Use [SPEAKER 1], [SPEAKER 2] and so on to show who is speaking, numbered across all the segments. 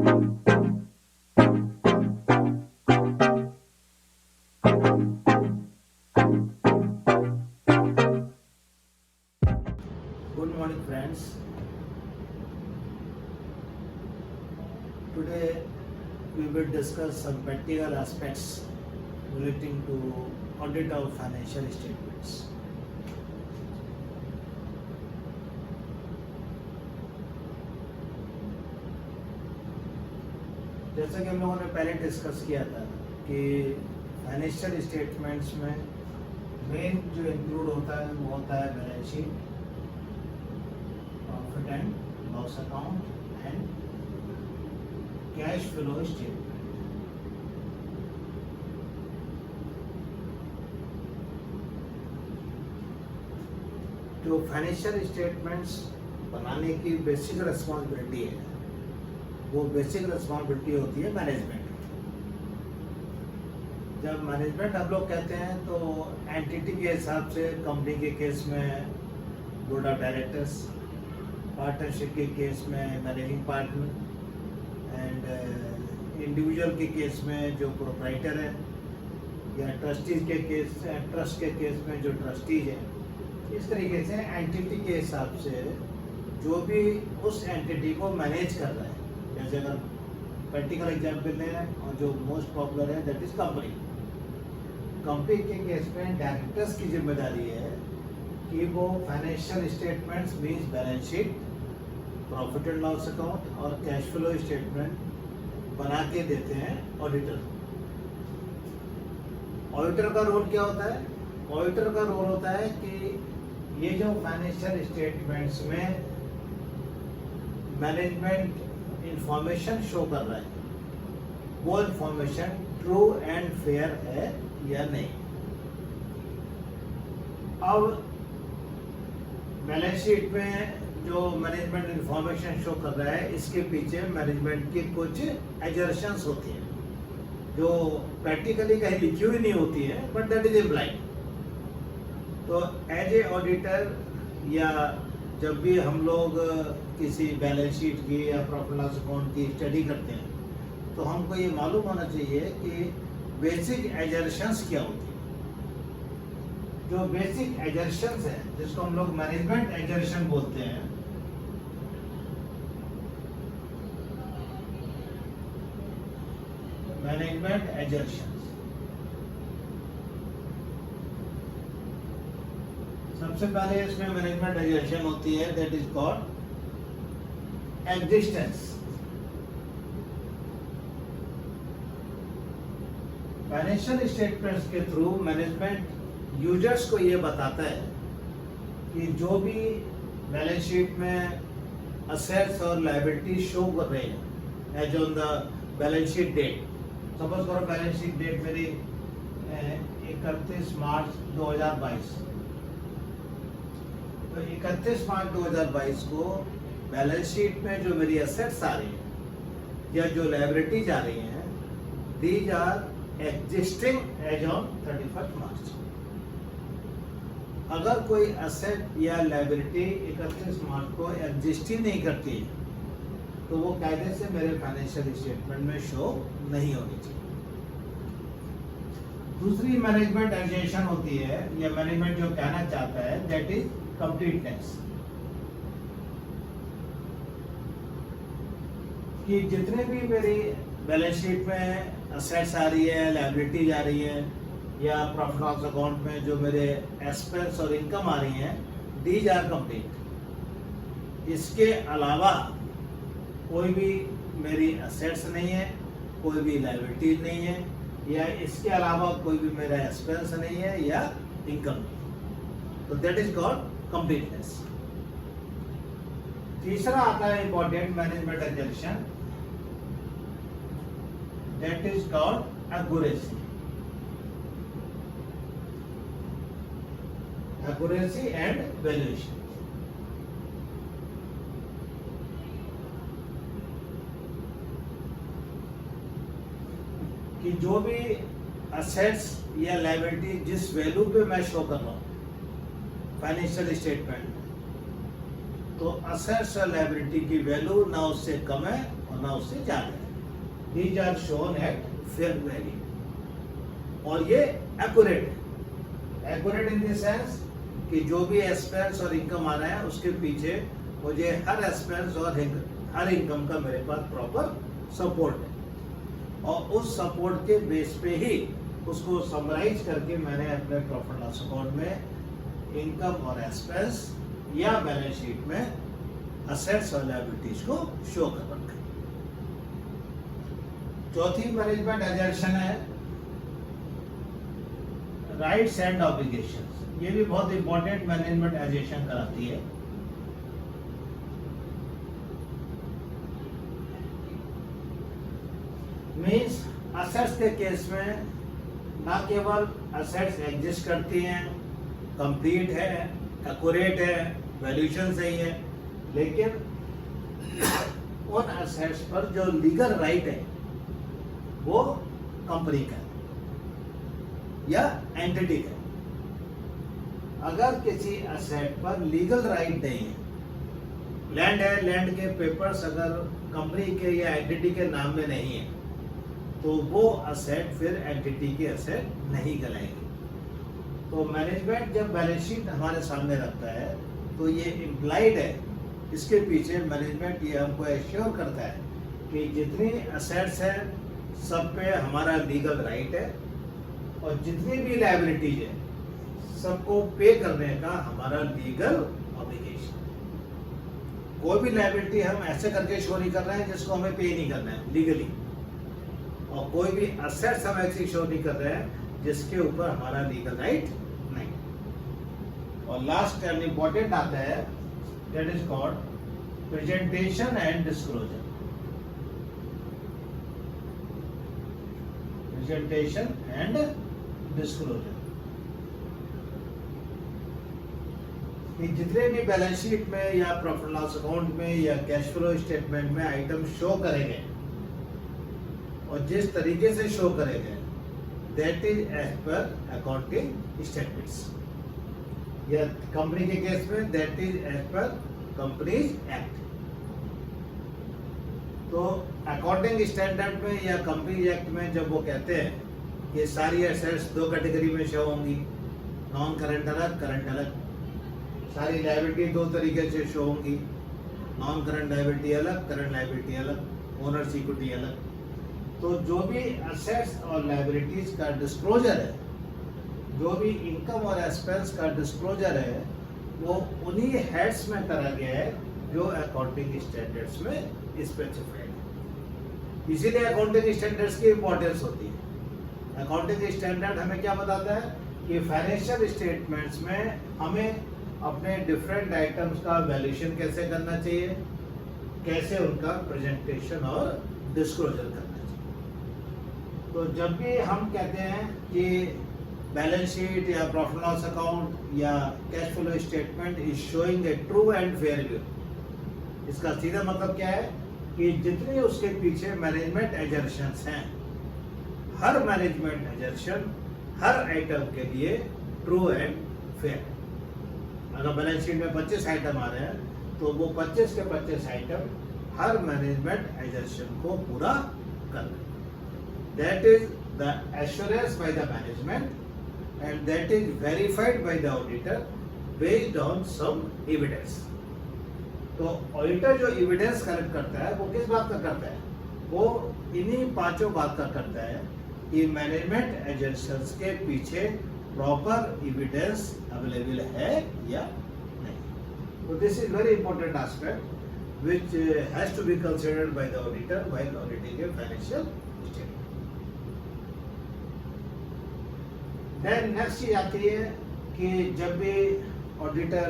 [SPEAKER 1] Good morning, friends. Today we will discuss some practical aspects relating to audit of financial statements. जैसा कि हम लोगों ने पहले डिस्कस किया था कि फाइनेंशियल स्टेटमेंट्स में मेन जो इंक्लूड होता है वो होता है balance sheet, profit and loss account and cash flow statement. जो फाइनेंशियल स्टेटमेंट्स बनाने की बेसिक रिस्पॉन्सिबिलिटी है वो बेसिक रिस्पॉन्सिबिलिटी होती है मैनेजमेंट। जब मैनेजमेंट हम लोग कहते हैं तो एंटिटी के हिसाब से कंपनी के केस में बोर्ड ऑफ डायरेक्टर्स, पार्टनरशिप के केस में मैनेजिंग पार्टनर एंड इंडिविजुअल के केस में जो प्रोप्राइटर है, या ट्रस्टीज के केस ट्रस्ट के केस में जो ट्रस्टीज है। इस तरीके से एंटिटी के हिसाब से जो भी उस एंटिटी को मैनेज कर रहा है, जैसे अगर प्रैक्टिकल एग्जाम्पल लें और जो मोस्ट पॉपुलर है दैट इज कंपनी। कंपनी के केस में डायरेक्टर्स की जिम्मेदारी है कि वो financial statements means balance sheet, profit and loss account और कैश फ्लो स्टेटमेंट बना के देते हैं ऑडिटर। ऑडिटर का रोल क्या होता है? ऑडिटर का रोल होता है कि ये जो फाइनेंशियल स्टेटमेंट्स में मैनेजमेंट इंफॉर्मेशन शो कर रहा है वो इंफॉर्मेशन ट्रू एंड फेयर है या नहीं। अब बैलेंस शीट में जो मैनेजमेंट इंफॉर्मेशन शो कर रहा है इसके पीछे मैनेजमेंट की कुछ एजर्शंस होती हैं जो प्रैक्टिकली कहीं लिखी हुई नहीं होती है, बट दैट इज इम्प्लाइड। तो एज ए ऑडिटर या जब भी हम लोग किसी बैलेंस शीट की या प्रॉफिट लॉस अकाउंट की स्टडी करते हैं तो हमको ये मालूम होना चाहिए कि बेसिक एजर्शंस क्या होती है। जो बेसिक एजर्शंस है जिसको हम लोग मैनेजमेंट एजर्शन बोलते हैं, मैनेजमेंट एजर्शंस। सबसे पहले इसमें मैनेजमेंट एजर्शन होती है that is called existence. Financial statements के थ्रू मैनेजमेंट यूजर्स को यह बताता है कि जो भी बैलेंस शीट में असेट्स और लायबिलिटी शो कर रहे हैं as on the balance sheet date. Suppose करो बैलेंस शीट डेट मेरी 31 मार्च 2022, तो 31 मार्च 2022 को बैलेंस शीट में जो मेरी एसेट्स आ रही हैं या जो लायबिलिटीज आ रही हैं these are existing as on 31 March. अगर कोई एसेट या लायबिलिटी 31 मार्च को एग्जिस्ट ही नहीं करती तो वो कायदे से मेरे फाइनेंशियल स्टेटमेंट में शो नहीं होनी चाहिए। दूसरी मैनेजमेंट एजर्शन होती है या मैनेजमेंट जो कहना चाहता है दैट इज कंप्लीटनेस, कि जितने भी मेरी बैलेंस शीट में असेट्स आ रही है, लायबिलिटीज आ रही है या प्रॉफिट लॉस अकाउंट में जो मेरे एक्सपेंस और इनकम आ रही हैं दीज आर कंप्लीट। इसके अलावा कोई भी मेरी असेट्स नहीं है, कोई भी लायबिलिटीज नहीं है, या इसके अलावा कोई भी मेरा एक्सपेंस नहीं है या इनकम नहीं है, तो दैट इज कॉल्ड कंप्लीटनेस। तीसरा आता है important management assertion that is called accuracy. Accuracy and valuation. कि जो भी असेट्स या लायबिलिटी जिस वैल्यू पे मैं शो कर रहा हूँ फाइनेंशियल स्टेटमेंट, तो असेट्स और लायबिलिटी की वैल्यू ना उससे कम है और वरना उससे ज्यादा है। These are shown at fair value, और ये एक्यूरेट है। एक्यूरेट इन द सेंस कि जो भी एक्सपेंस और इनकम आ रहा है उसके पीछे मुझे हर एक्सपेंस और हर इनकम का मेरे पास प्रॉपर सपोर्ट है, और उस सपोर्ट के बेस पे ही उसको समराइज करके मैंने अपने प्रॉफिट लॉस अकाउंट में इनकम और एक्सपेंस या बैलेंस शीट में असेट्स और लायबिलिटीज को शो कर रखा है। चौथी मैनेजमेंट एजर्शन है राइट्स एंड ऑब्लिगेशंस। ये भी बहुत इंपॉर्टेंट मैनेजमेंट एजर्शन कराती है। मीन्स असेट्स के केस में ना केवल असेट्स एग्जिस्ट करती हैं, कंप्लीट है, एक्यूरेट है, वैल्यूएशन सही है, लेकिन उन असेट्स पर जो लीगल राइट है वो कंपनी का या एंटिटी का। अगर किसी असेट पर लीगल राइट नहीं है, लैंड है, लैंड के पेपर्स अगर कंपनी के या एंटिटी के नाम में नहीं है, तो वो असेट फिर एंटिटी के असेट नहीं कहलाएंगे। तो मैनेजमेंट जब बैलेंस शीट हमारे सामने रखता है तो ये इम्प्लाइड है, इसके पीछे मैनेजमेंट ये हमको एश्योर करता है कि जितनी असेट्स हैं सब पे हमारा लीगल राइट है, और जितनी भी लायबिलिटीज है सबको पे करने का हमारा लीगल ऑब्लिगेशन। कोई भी लायबिलिटी हम ऐसे करके शो नहीं कर रहे हैं जिसको हमें पे नहीं करना है लीगली, और कोई भी असेट्स हम ऐसे शो नहीं कर रहे हैं जिसके ऊपर हमारा लीगल राइट नहीं। और लास्ट एंड इंपॉर्टेंट आता है that is called presentation and disclosure. Presentation and disclosure, कि जितने भी बैलेंस शीट में या प्रॉफिट लॉस अकाउंट में या कैश फ्लो स्टेटमेंट में आइटम शो करेंगे और जिस तरीके से शो करेंगे that is as per accounting standards, या कंपनी के केस में that is as per companies act. तो अकाउंटिंग स्टैंडर्ड में या कंपनी एक्ट में जब वो कहते हैं कि सारी एसेट्स दो कैटेगरी में शो होंगी, नॉन करंट अलग, करंट अलग, सारी लायबिलिटी दो तरीके से शो होंगी, नॉन करंट लायबिलिटी अलग, करंट लायबिलिटी अलग, ओनर्स इक्विटी अलग। तो जो भी असेट्स और लायबिलिटीज का डिस्क्लोजर है, जो भी इनकम और एक्सपेंस का डिस्क्लोजर है, वो उन्हीं हेड्स में करा गया है जो अकाउंटिंग स्टैंडर्ड्स में स्पेसिफाइड है। इसीलिए अकाउंटिंग स्टैंडर्ड्स की इंपॉर्टेंस होती है। अकाउंटिंग स्टैंडर्ड हमें क्या बताता है कि फाइनेंशियल स्टेटमेंट्स में हमें अपने डिफरेंट आइटम्स का वैल्यूएशन कैसे करना चाहिए, कैसे उनका प्रेजेंटेशन और डिस्क्लोजर करना चाहिए। तो जब भी हम कहते हैं कि बैलेंस शीट या प्रॉफिट लॉस अकाउंट या cash flow statement is showing A true and fair view, इसका सीधा मतलब क्या है कि जितने उसके पीछे मैनेजमेंट एजर्शंस हैं, हर मैनेजमेंट एजर्शन हर आइटम के लिए ट्रू एंड फेयर। अगर बैलेंस शीट में 25 आइटम आ रहे हैं तो वो 25 के 25 आइटम हर मैनेजमेंट एजर्शन को पूरा कर रहे हैं। That is the assurance by the management and that is verified by the auditor based on some evidence. तो ऑडिटर जो एविडेंस कलेक्ट करता है वो किस बात का करता है? वो इन्हीं पांचों बात का करता है कि मैनेजमेंट एजर्शंस के पीछे प्रॉपर एविडेंस अवेलेबल है या नहीं। तो this is very important aspect which has to be considered by the auditor while auditing a financial statement. Then next चीज आती है कि जब भी ऑडिटर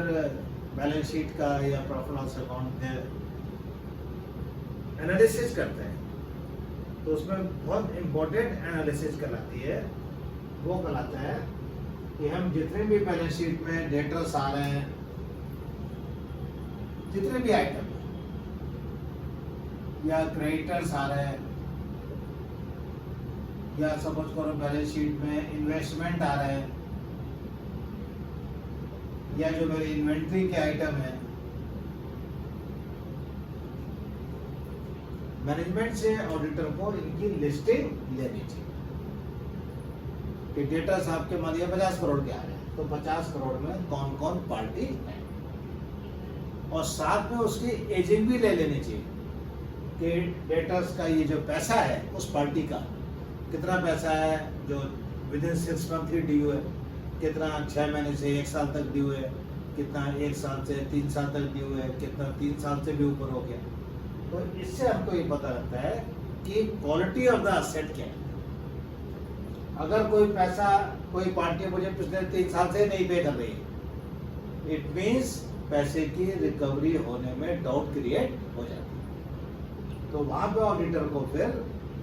[SPEAKER 1] बैलेंस शीट का या प्रॉफिट लॉस अकाउंट का एनालिसिस करते हैं तो उसमें बहुत इंपॉर्टेंट एनालिसिस कहलाती है। वो कहलाता है कि हम जितने भी बैलेंस शीट में डेटर्स आ रहे हैं, जितने भी आइटम या क्रेडिटर्स आ रहे हैं, या सपोज करो बैलेंस शीट में इन्वेस्टमेंट आ रहे हैं, या जो मेरी इन्वेंट्री के आइटम है, मैनेजमेंट से ऑडिटर को इनकी लिस्टिंग लेनी चाहिए कि डेटर्स आपके मान लिया 50 करोड़ के आ रहे हैं, तो 50 करोड़ में कौन कौन पार्टी है, और साथ में उसकी एजिंग भी ले लेनी चाहिए कि डेटर्स का ये जो पैसा है उस पार्टी का कितना पैसा है जो with in 6 month he due है, कितना 6 महीने से 1 साल तक ड्यू है, कितना 1 साल से 3 साल तक ड्यू है, कितना 3 साल से भी ऊपर हो गया। तो इससे हमको ये पता लगता है कि क्वालिटी ऑफ द असेट क्या है। अगर कोई पैसा कोई पार्टी मुझे पिछले 3 साल से नहीं पे कर रही है, इट मीन्स पैसे की रिकवरी होने में डाउट क्रिएट हो जाती है, तो वहां पे ऑडिटर को फिर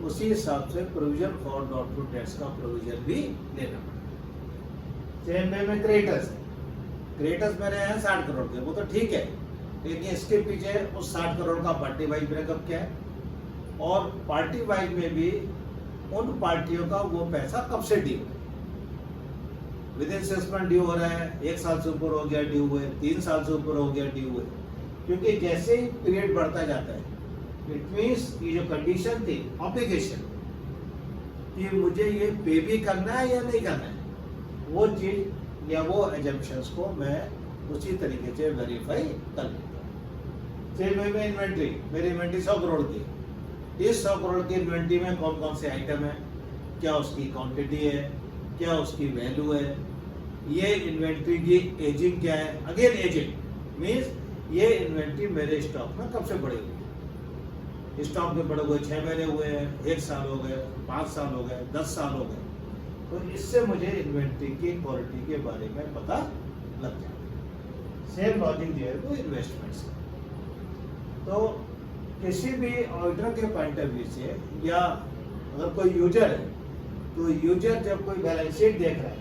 [SPEAKER 1] उसी हिसाब से प्रोविजन फॉर डाउटफुल डेट्स का प्रोविजन भी लेना पड़ेगा। सेम वे में क्रेडिटर्स है, क्रेडिटर्स मेरे हैं 60 करोड़ के, वो तो ठीक है, लेकिन इसके पीछे उस 60 करोड़ का पार्टी वाइज ब्रेकअप क्या है, और पार्टी वाइज में भी उन पार्टियों का वो पैसा कब से ड्यू है, विद इन 6 मंथ ड्यू हो रहा है, 1 साल से ऊपर हो गया ड्यू है, 3 साल से ऊपर हो गया ड्यू है, क्योंकि जैसे ही पीरियड बढ़ता जाता है इट मीन्स ये जो कंडीशन थी ऑब्लिगेशन कि मुझे ये पे भी करना है या नहीं करना है, वो चीज या वो एजम्पशंस को मैं उसी तरीके से वेरीफाई कर लेता हूँ। सेम वे में इन्वेंट्री, मेरी इन्वेंट्री 100 करोड़ की, इस 100 करोड़ की इन्वेंट्री में कौन कौन से आइटम है, क्या उसकी क्वांटिटी है, क्या उसकी वैल्यू है, ये इन्वेंट्री की एजिंग क्या है, अगेन एजिंग मीन्स ये इन्वेंट्री मेरे स्टॉक में कब से बढ़ी हुई है, स्टॉक में बढ़े हुए 6 महीने हुए हैं, 1 साल हो गए, 5 साल हो गए, 10 साल हो गए, तो इससे मुझे इन्वेंट्री की क्वालिटी के बारे में पता लग जाता है। Same logic there too investments. तो किसी भी ऑडिटर के पॉइंट ऑफ व्यू से या अगर कोई यूजर है, तो यूजर जब कोई बैलेंस शीट देख रहा है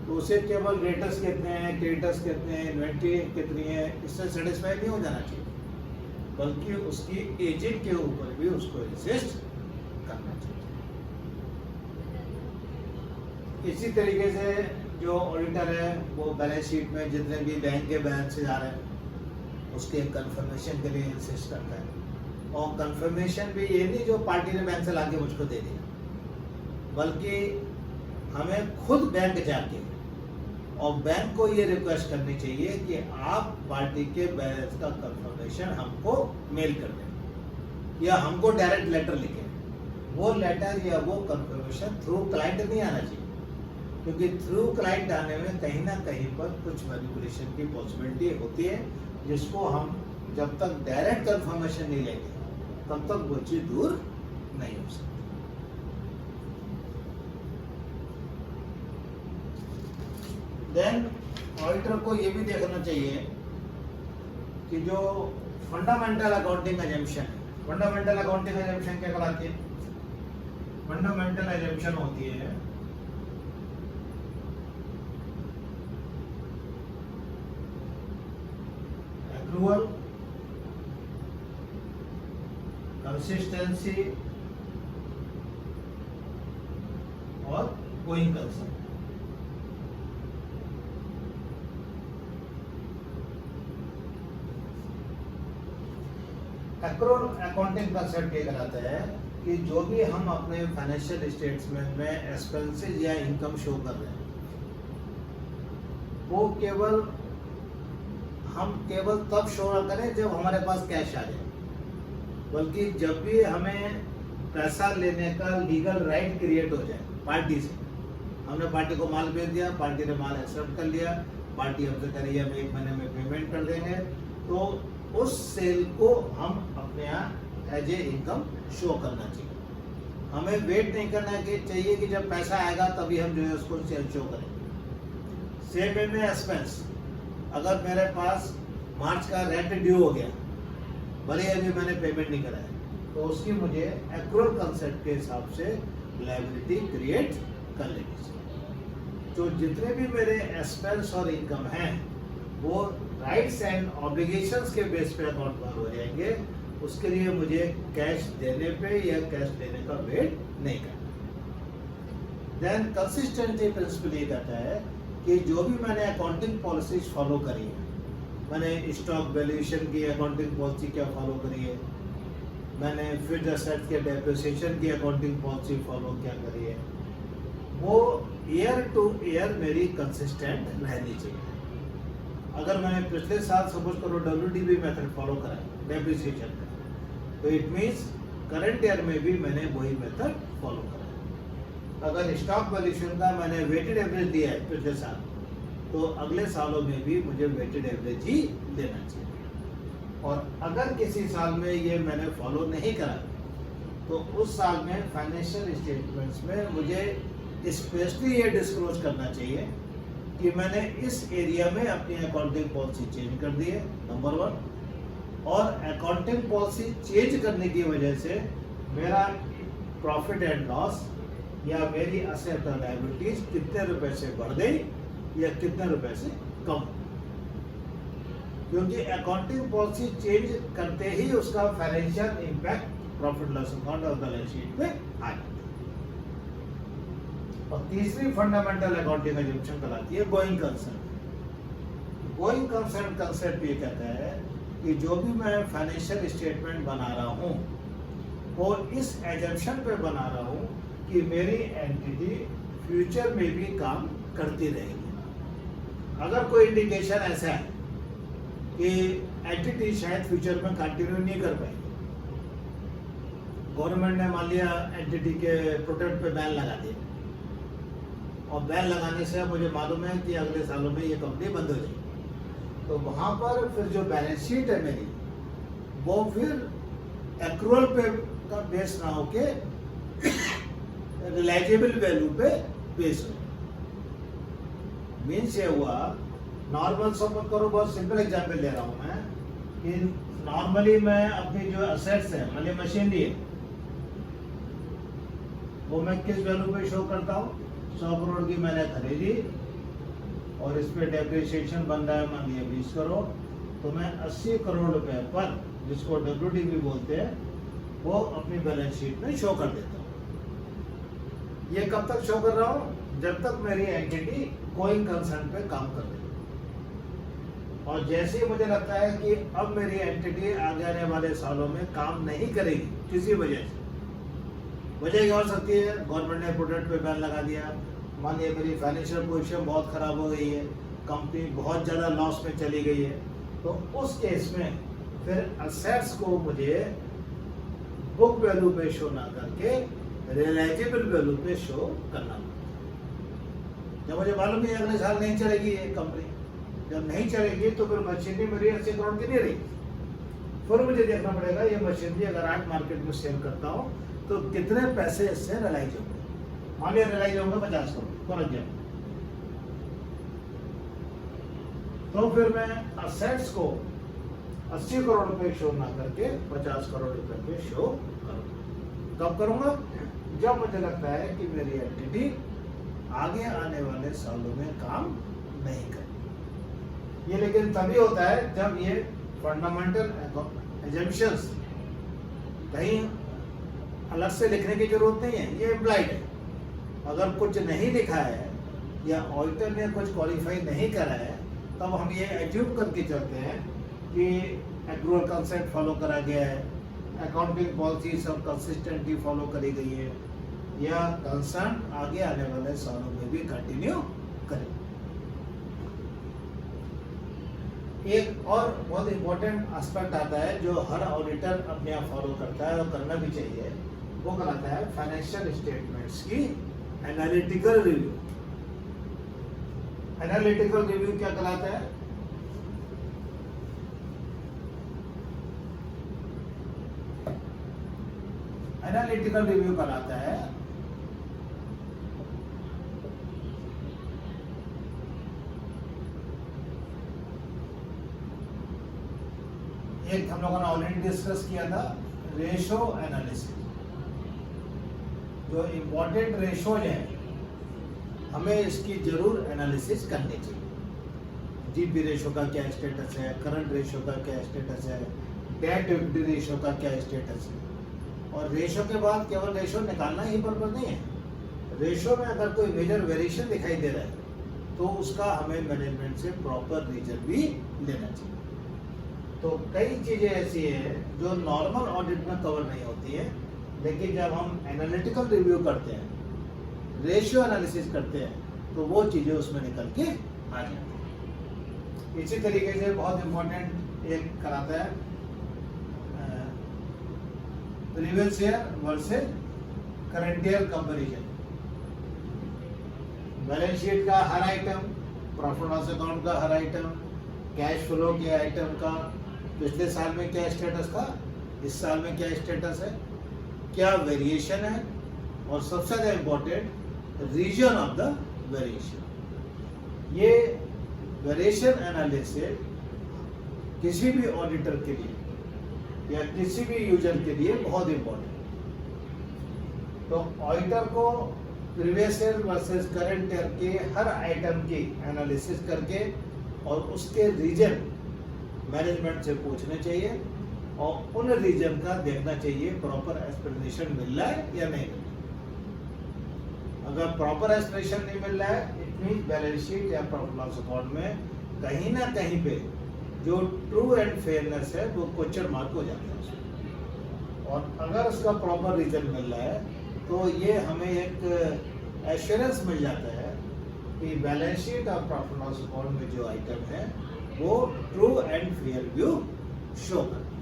[SPEAKER 1] तो उसे केवल रेटर्स कितने हैं, क्रेडिटर्स कितने हैं, इन्वेंट्री कितनी है, इससे सेटिस्फाई नहीं हो जाना चाहिए, बल्कि उसकी एजिंग के ऊपर भी उसको इंसिस्ट करना चाहिए। इसी तरीके से जो ऑडिटर है वो बैलेंस शीट में जितने भी बैंक के बैलेंस आ रहे हैं उसके कंफर्मेशन के लिए इंसिस्ट करता है, और कंफर्मेशन भी ये नहीं जो पार्टी ने बैंक से लाके मुझको दे दिया, बल्कि हमें खुद बैंक जाके और बैंक को ये रिक्वेस्ट करनी चाहिए कि आप पार्टी के बैलेंस का कंफर्मेशन हमको मेल कर दें या हमको डायरेक्ट लेटर लिखें। वो लेटर या वो कंफर्मेशन थ्रू क्लाइंट नहीं आना चाहिए, क्योंकि थ्रू क्लाइंट आने में कहीं ना कहीं पर कुछ मैनिपुलेशन की पॉसिबिलिटी होती है, जिसको हम जब तक डायरेक्ट कंफर्मेशन नहीं लेंगे तब तक वो चीज दूर नहीं हो सकती। देन ऑडिटर को ये भी देखना चाहिए कि जो फंडामेंटल अकाउंटिंग एजम्पशन है, फंडामेंटल अकाउंटिंग एजम्पशन क्या कहलाती है? फंडामेंटल एजम्पशन होती है एक्रूअल, कंसिस्टेंसी और going concern. Accrual accounting concept ये कहलाता है कि जो भी हम अपने फाइनेंशियल स्टेटमेंट में एक्सपेंसेस या इनकम शो कर रहे हैं वो हम केवल तब शो ना करें जब हमारे पास कैश आ जाए, बल्कि जब भी हमें पैसा लेने का लीगल राइट क्रिएट हो जाए पार्टी से, हमने पार्टी को माल भेज दिया, पार्टी ने माल एक्सेप्ट कर लिया, पार्टी हमसे कह रही है हम 1 महीने में पेमेंट कर देंगे, तो उस सेल को हम अपने यहाँ एज ए इनकम शो करना चाहिए। हमें वेट नहीं करना चाहिए कि जब पैसा आएगा तभी हम जो है उसको सेल शो करें। सेम वे में एक्सपेंस, अगर मेरे पास मार्च का रेंट ड्यू हो गया, भले अभी मैंने पेमेंट नहीं करा है, तो उसकी मुझे एक्रूअल कंसेप्ट के हिसाब से लायबिलिटी क्रिएट कर लेनी चाहिए। तो जितने भी मेरे एक्सपेंस और इनकम हैं वो राइट्स एंड ऑब्लिगेशंस के बेस पे अकाउंट पर हो जाएंगे, उसके लिए मुझे कैश देने पे या कैश देने का वेट नहीं करना। देन कंसिस्टेंसी प्रिंसिपल ये कहता है कि जो भी मैंने अकाउंटिंग पॉलिसीज फॉलो करी है, मैंने स्टॉक वैल्यूएशन की अकाउंटिंग पॉलिसी क्या फॉलो करी है, मैंने फिक्स्ड एसेट के डेप्रिसिएशन की अकाउंटिंग पॉलिसी फॉलो क्या करी है, वो ईयर टू ईयर मेरी कंसिस्टेंट रहनी चाहिए। अगर मैंने पिछले साल सपोज करो WDB मेथड फॉलो करा है डेप्रिसिएशन का, तो इट मीन्स करंट ईयर में भी मैंने वही मेथड फॉलो करा है। अगर स्टॉक वैल्यूएशन का मैंने वेटेड एवरेज दिया है पिछले साल, तो अगले सालों में भी मुझे वेटेड एवरेज ही देना चाहिए। और अगर किसी साल में ये मैंने फॉलो नहीं करा, तो उस साल में फाइनेंशियल स्टेटमेंट्स में मुझे स्पेशली ये डिस्क्लोज करना चाहिए कि मैंने इस एरिया में अपनी अकाउंटिंग पॉलिसी चेंज कर दी है, नंबर 1। और अकाउंटिंग पॉलिसी चेंज करने की वजह से मेरा प्रॉफिट एंड लॉस या मेरी असेट और लायबिलिटीज कितने रुपए से बढ़ गई या कितने रुपए से कम, क्योंकि अकाउंटिंग पॉलिसी चेंज करते ही उसका financial impact profit loss account और बैलेंस शीट में आ जाता है। और तीसरी फंडामेंटल अकाउंटिंग एजम्पशन कहलाती है going concern. Going concern concept ये कहता है कि जो भी मैं फाइनेंशियल स्टेटमेंट बना रहा हूँ वो इस एजम्पशन पे बना रहा हूँ कि मेरी एंटिटी फ्यूचर में भी काम करती रहेगी। अगर कोई इंडिकेशन ऐसा है कि एंटिटी शायद फ्यूचर में कंटिन्यू नहीं कर पाएगी, गवर्नमेंट ने मान लिया एंटिटी के प्रोडक्ट पे बैन लगा दिया, और बैन लगाने से मुझे मालूम है कि अगले सालों में ये कंपनी बंद हो जाएगी, तो वहाँ पर फिर जो बैलेंस शीट है मेरी, वो फिर एक्रूअल पे का बेस ना होके रिलाइजेबल वैल्यू पे बेस हो। मीन्स ये हुआ, नॉर्मल सपोज करो, बहुत सिंपल एग्जांपल ले रहा हूँ मैं, कि नॉर्मली मैं अपनी जो असेट्स है, मान लिया मशीनरी है, वो मैं किस वैल्यू पे शो करता हूँ, 100 करोड़ की मैंने खरीदी और इस पे डेप्रिसिएशन बन रहा है मान लिया 20 करोड़, तो मैं 80 करोड़ रुपए पर, जिसको WDB बोलते हैं, वो अपनी बैलेंस शीट में शो कर देता हूँ। ये कब तक शो कर रहा हूँ? जब तक मेरी एंटिटी गोइंग कंसर्न पे काम कर रही है। और जैसे ही मुझे लगता है कि अब मेरी एंटिटी आगे आने वाले सालों में काम नहीं करेगी किसी वजह से, वजह क्या हो सकती है, गवर्नमेंट ने प्रोडक्ट पे बैन लगा दिया, मान लिया मेरी फाइनेंशियल पोजीशन बहुत खराब हो गई है, कंपनी बहुत ज़्यादा लॉस में चली गई है, तो उस केस में फिर असेट्स को मुझे बुक वैल्यू पे शो ना करके रियलाइजेबल वैल्यू पे शो करना। जब मुझे मालूम है अगले साल नहीं चलेगी ये कंपनी, जब नहीं चलेगी तो फिर मशीनरी मेरी 80 करोड़ की नहीं रही, फिर मुझे देखना पड़ेगा ये मशीनरी अगर आज मार्केट में सेल करता हूँ तो कितने पैसे इससे रियलाइज होंगे। मान लिया रियलाइज होंगे 50 करोड़ फॉर एग्जाम्पल, तो फिर मैं असेट्स को 80 करोड़ रुपए शो ना करके 50 करोड़ रुपए पे शो करूंगा। कब करूंगा? जब मुझे लगता है कि मेरी एंटिटी आगे आने वाले सालों में काम नहीं करेगी। ये लेकिन तभी होता है जब ये फंडामेंटल एजम्पशंस कहीं अलग से लिखने की जरूरत नहीं है, ये इम्प्लाइड है। अगर कुछ नहीं लिखा है या ऑडिटर ने कुछ क्वालिफाई नहीं करा है, तब हम ये एज्यूम करके चलते हैं कि एक्रूअल कंसेप्ट फॉलो करा गया है, अकाउंटिंग पॉलिसी सब कंसिस्टेंटली फॉलो करी गई है, या कंसर्न आगे आने वाले सालों में भी कंटिन्यू करें। एक और बहुत इंपॉर्टेंट एस्पेक्ट आता है जो हर ऑडिटर अपने आप फॉलो करता है और करना भी चाहिए, वो कहलाता है फाइनेंशियल स्टेटमेंट्स की एनालिटिकल रिव्यू। एनालिटिकल रिव्यू क्या कहलाता है? एनालिटिकल रिव्यू कहलाता है एक हम लोगों ने ऑलरेडी डिस्कस किया था, रेशो एनालिसिस। जो इम्पोर्टेंट रेशोज हैं हमें इसकी जरूर एनालिसिस करनी चाहिए। जीपी रेशो का क्या स्टेटस है, करंट रेशो का क्या स्टेटस है, डेट इक्विटी रेशो का क्या स्टेटस है। और रेशो के बाद केवल रेशो निकालना ही पर्पज नहीं है, रेशो में अगर कोई मेजर वेरिएशन दिखाई दे रहा है तो उसका हमें मैनेजमेंट से प्रॉपर रीजन भी लेना चाहिए। तो कई चीज़ें ऐसी हैं जो नॉर्मल ऑडिट में कवर नहीं होती है, लेकिन जब हम एनालिटिकल रिव्यू करते हैं, रेशियो एनालिसिस करते हैं, तो वो चीज़ें उसमें निकल के आ जाती हैं। इसी तरीके से बहुत इम्पोर्टेंट एक कराता है previous year versus current year comparison. Balance sheet का हर आइटम, प्रॉफिट लॉस अकाउंट का हर आइटम, कैश फ्लो के आइटम का पिछले साल में क्या स्टेटस था, इस साल में क्या स्टेटस है, क्या वेरिएशन है, और सबसे ज़्यादा important reason of the variation. ये वेरिएशन एनालिसिस किसी भी ऑडिटर के लिए या किसी भी यूजर के लिए बहुत इम्पोर्टेंट। तो ऑडिटर को previous year versus current year के हर आइटम की एनालिसिस करके और उसके रीजन मैनेजमेंट से पूछने चाहिए, और उन रीजन का देखना चाहिए प्रॉपर एक्सप्लेनेशन मिल रहा है या नहीं मिल रहा है। अगर प्रॉपर एक्सप्लेनेशन नहीं मिल रहा है, इट मीन बैलेंस शीट या प्रॉफिट लॉस अकाउंट में कहीं ना कहीं पे जो ट्रू एंड फेयरनेस है वो क्वेश्चन मार्क हो जाता है उसमें। और अगर उसका प्रॉपर रीजन मिल रहा है तो ये हमें एक एश्योरेंस मिल जाता है कि बैलेंस शीट और प्रॉफिट लॉस अकाउंट में जो आइटम है वो true and fair view show करता है।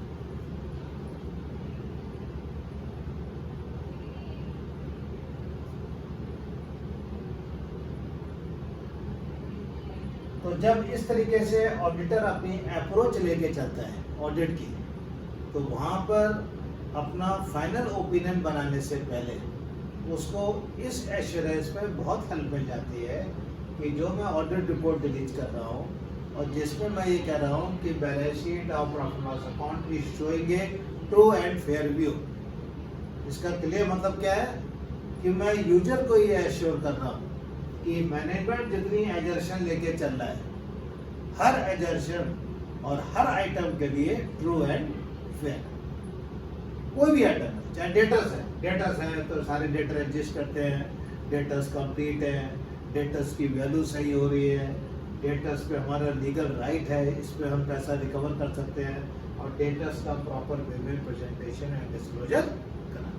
[SPEAKER 1] तो जब इस तरीके से ऑडिटर अपनी अप्रोच लेके चलता है ऑडिट की, तो वहाँ पर अपना फाइनल ओपिनियन बनाने से पहले उसको इस एश्योरेंस में बहुत हेल्प मिल जाती है कि जो मैं ऑडिट रिपोर्ट रिलीज कर रहा हूँ और जिसमें मैं ये कह रहा हूँ कि बैलेंस शीट और profit loss account is showing A true and fair view. इसका क्लियर मतलब क्या है कि मैं यूजर को ये एश्योर कर रहा हूँ कि मैनेजमेंट जितनी एजर्शन लेके चल रहा है, हर एजर्शन और हर आइटम के लिए ट्रू एंड फेयर। कोई भी आइटम है, चाहे डेटर्स है तो सारे डेटर एग्जिस्ट करते हैं, डेटर्स कंप्लीट है, डेटर्स की वैल्यू सही हो रही है, डेटर्स पे हमारा लीगल राइट है, इस पे हम पैसा रिकवर कर सकते हैं, और डेटर्स का प्रॉपर वे में प्रेजेंटेशन एंड डिस्क्लोजर करना।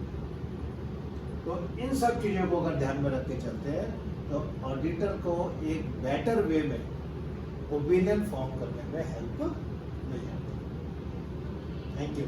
[SPEAKER 1] तो इन सब चीज़ों को अगर ध्यान में रख के चलते हैं तो ऑडिटर को एक बेटर वे में ओपिनियन फॉर्म करने में हेल्प मिल जाती है। Thank you.